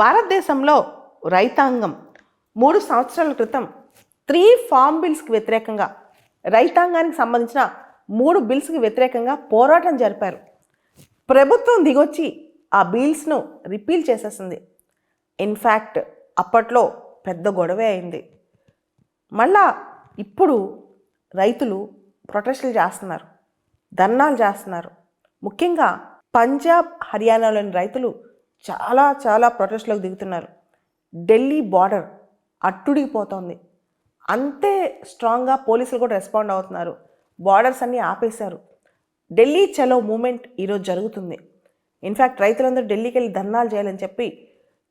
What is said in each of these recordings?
భారతదేశంలో రైతాంగం 3 సంవత్సరాల క్రితం 3 ఫార్మ్ బిల్స్కి వ్యతిరేకంగా రైతాంగానికి సంబంధించిన 3 బిల్స్కి వ్యతిరేకంగా పోరాటం జరిపారు. ప్రభుత్వం దిగొచ్చి ఆ బిల్స్ను రిపీల్ చేసేసింది. ఇన్ఫ్యాక్ట్ అప్పట్లో పెద్ద గొడవే అయింది. మళ్ళా ఇప్పుడు రైతులు ప్రొటెస్టులు చేస్తున్నారు, ధర్నాలు చేస్తున్నారు. ముఖ్యంగా పంజాబ్, హర్యానాలోని రైతులు చాలా ప్రొటెస్టులకు దిగుతున్నారు. ఢిల్లీ బార్డర్ అట్టుడిగిపోతోంది. అంతే స్ట్రాంగ్గా పోలీసులు కూడా రెస్పాండ్ అవుతున్నారు. బార్డర్స్ అన్నీ ఆపేశారు. ఢిల్లీ చలో మూమెంట్ ఈరోజు జరుగుతుంది. ఇన్ఫ్యాక్ట్ రైతులందరూ ఢిల్లీకి వెళ్ళి ధర్నాలు చేయాలని చెప్పి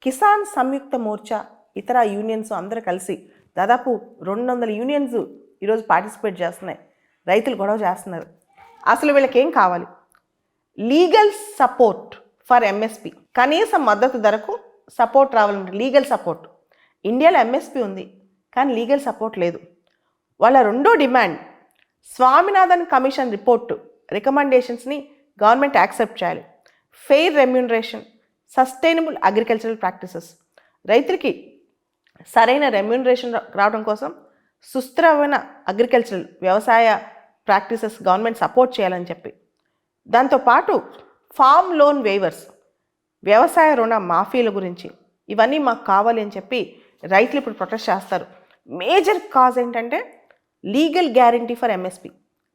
కిసాన్ సంయుక్త మోర్చా, ఇతర యూనియన్స్ అందరూ కలిసి దాదాపు 200 యూనియన్స్ ఈరోజు పార్టిసిపేట్ చేస్తున్నాయి. రైతులు గొడవ చేస్తున్నారు. అసలు వీళ్ళకి ఏం కావాలి? లీగల్ సపోర్ట్ ఫర్ ఎంఎస్పి, కనీస మద్దతు ధరకు సపోర్ట్ రావాలంటే లీగల్ సపోర్ట్. ఇండియాలో ఎంఎస్పి ఉంది, కానీ లీగల్ సపోర్ట్ లేదు. వాళ్ళ రెండో డిమాండ్ స్వామినాథన్ కమిషన్ రిపోర్టు రికమెండేషన్స్ని గవర్నమెంట్ యాక్సెప్ట్ చేయాలి. Fair remuneration, sustainable agricultural practices, రైతులకి సరైన రెమ్యూనరేషన్ రావడం కోసం సుస్థిరమైన అగ్రికల్చరల్ వ్యవసాయ ప్రాక్టీసెస్ గవర్నమెంట్ సపోర్ట్ చేయాలని చెప్పి, దాంతోపాటు ఫామ్ లోన్ వేవర్స్, వ్యవసాయ రుణ మాఫీల గురించి ఇవన్నీ మాకు కావాలి అని చెప్పి రైతులు ఇప్పుడు ప్రొటెస్ట్ చేస్తారు. మేజర్ కాజ్ ఏంటంటే లీగల్ గ్యారంటీ ఫర్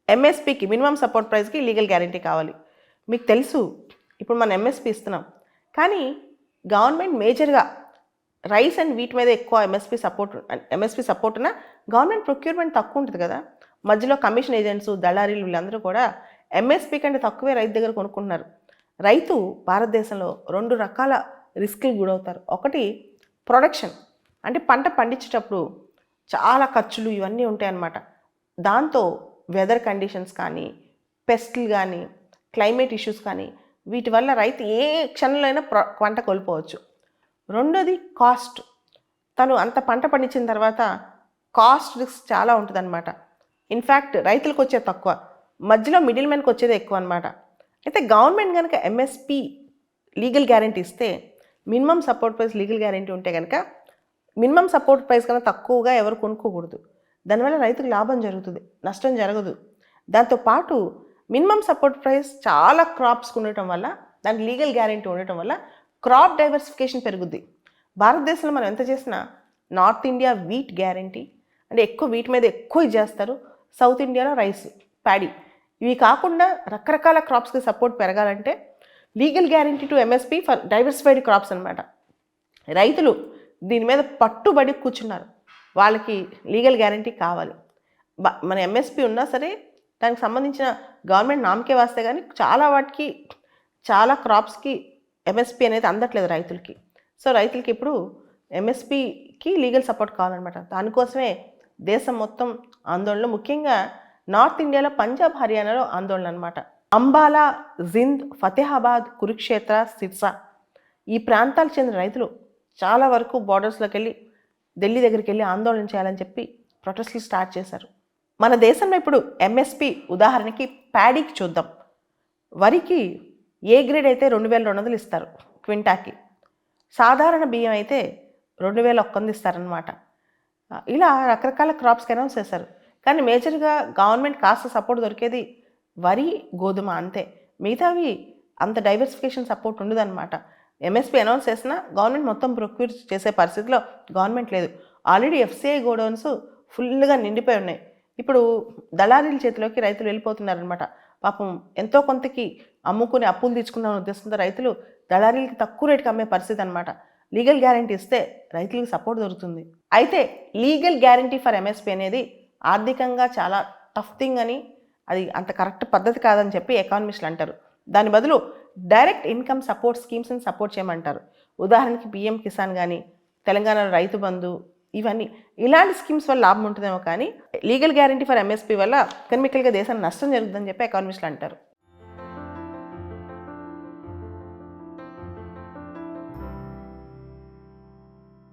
ఎంఎస్పికి మినిమం సపోర్ట్ ప్రైస్కి లీగల్ గ్యారంటీ కావాలి. మీకు తెలుసు ఇప్పుడు మనం ఎంఎస్పి ఇస్తున్నాం, కానీ గవర్నమెంట్ మేజర్గా రైస్ అండ్ వీట్ మీద ఎక్కువ ఎంఎస్పి సపోర్ట్ ఉన్న గవర్నమెంట్ ప్రొక్యూర్మెంట్ తక్కువ ఉంటుంది కదా. మధ్యలో కమిషన్ ఏజెంట్స్, దళారీలు వీళ్ళందరూ కూడా ఎంఎస్పి కంటే తక్కువే రైతు దగ్గర కొనుక్కుంటున్నారు. రైతు భారతదేశంలో 2 రకాల రిస్క్కి గురవుతారు. ఒకటి ప్రొడక్షన్, అంటే పంట పండించేటప్పుడు చాలా ఖర్చులు ఇవన్నీ ఉంటాయన్నమాట. దాంతో వెదర్ కండిషన్స్ కానీ, పెస్ట్లు కానీ, క్లైమేట్ ఇష్యూస్ కానీ, వీటి వల్ల రైతు ఏ క్షణంలో అయినా పంట కోల్పోవచ్చు. రెండోది కాస్ట్, తను అంత పంట పండించిన తర్వాత కాస్ట్ రిస్క్ చాలా ఉంటుందన్నమాట. ఇన్ఫ్యాక్ట్ రైతులకు వచ్చేది తక్కువ, మధ్యలో మిడిల్ మ్యాన్కి వచ్చేది ఎక్కువ అనమాట. అయితే గవర్నమెంట్ కనుక ఎంఎస్పి లీగల్ గ్యారంటీ ఇస్తే, minimum support price legal guarantee ఉంటే కనుక మినిమం సపోర్ట్ ప్రైస్ కన్నా తక్కువగా ఎవరు కొనుక్కోకూడదు. దానివల్ల రైతుకు లాభం జరుగుతుంది, నష్టం జరగదు. దాంతోపాటు మినిమం సపోర్ట్ ప్రైస్ చాలా క్రాప్స్కి ఉండటం వల్ల, దానికి లీగల్ గ్యారంటీ ఉండటం వల్ల క్రాప్ డైవర్సిఫికేషన్ పెరుగుద్ది. భారతదేశంలో మనం ఎంత చేసినా నార్త్ ఇండియా వీట్ గ్యారంటీ, అంటే ఎక్కువ వీటి మీద ఎక్కువ చేస్తారు. సౌత్ ఇండియాలో రైస్, ప్యాడీ, ఇవి కాకుండా రకరకాల క్రాప్స్కి సపోర్ట్ పెరగాలంటే legal guarantee to MSP for diversified crops అనమాట. రైతులు దీని మీద పట్టుబడి కూర్చున్నారు. వాళ్ళకి లీగల్ గ్యారంటీ కావాలి. మన ఎంఎస్పి ఉన్నా సరే దానికి సంబంధించిన గవర్నమెంట్ నామకే వస్తే కానీ చాలా క్రాప్స్కి ఎంఎస్పి అనేది అందట్లేదు రైతులకి. సో రైతులకి ఇప్పుడు ఎంఎస్పికి లీగల్ సపోర్ట్ కావాలన్నమాట. దానికోసమే దేశం మొత్తం ఆందోళనలు, ముఖ్యంగా నార్త్ ఇండియాలో పంజాబ్, హర్యానాలో ఆందోళన అనమాట. అంబాలా, జింద్, ఫతేహాబాద్, కురుక్షేత్ర, సిర్సా ఈ ప్రాంతాలకు చెందిన రైతులు చాలా వరకు బార్డర్స్లోకి వెళ్ళి ఢిల్లీ దగ్గరికి వెళ్ళి ఆందోళన చేయాలని చెప్పి ప్రొటెస్టులు స్టార్ట్ చేశారు. మన దేశంలో ఇప్పుడు ఎంఎస్పి ఉదాహరణకి ప్యాడీకి చూద్దాం. వరికి ఏ గ్రేడ్ అయితే 2200 ఇస్తారు క్వింటాకి, సాధారణ బియ్యం అయితే 2100 ఇస్తారనమాట. ఇలా రకరకాల క్రాప్స్కి అనౌన్స్ చేశారు. కానీ మేజర్గా గవర్నమెంట్ కాస్త సపోర్ట్ దొరికేది వరి, గోధుమ అంతే. మిగతావి అంత డైవర్సిఫికేషన్ సపోర్ట్ ఉండదన్నమాట. ఎంఎస్పి అనౌన్స్ చేసినా గవర్నమెంట్ మొత్తం ప్రొక్యూర్ చేసే పరిస్థితిలో గవర్నమెంట్ లేదు. ఆల్రెడీ ఎఫ్సిఐ గోడౌన్స్ ఫుల్గా నిండిపోయి ఉన్నాయి. ఇప్పుడు దళారీల చేతిలోకి రైతులు వెళ్ళిపోతున్నారనమాట. పాపం ఎంతో కొంతకి అమ్ముకుని అప్పులు తీసుకున్న ఉద్దేశంతో రైతులు దళారీలకి తక్కువ రేటుకి అమ్మే పరిస్థితి అనమాట. లీగల్ గ్యారంటీ ఇస్తే రైతులకు సపోర్ట్ దొరుకుతుంది. అయితే లీగల్ గ్యారంటీ ఫర్ ఎంఎస్పి అనేది ఆర్థికంగా చాలా టఫ్ థింగ్ అని, అది అంత కరెక్ట్ పద్ధతి కాదని చెప్పి ఎకానమిస్టులు అంటారు. దాని బదులు డైరెక్ట్ ఇన్కమ్ సపోర్ట్ స్కీమ్స్ని సపోర్ట్ చేయమంటారు. ఉదాహరణకి పిఎం కిసాన్ కానీ, తెలంగాణలో రైతు బంధు, ఇవన్నీ ఇలాంటి స్కీమ్స్ వల్ల లాభం ఉంటుందేమో, కానీ లీగల్ గ్యారంటీ ఫర్ ఎంఎస్పి వల్ల ఎకనామికల్గా దేశానికి నష్టం జరుగుతుందని చెప్పి ఎకానమిస్టులు అంటారు.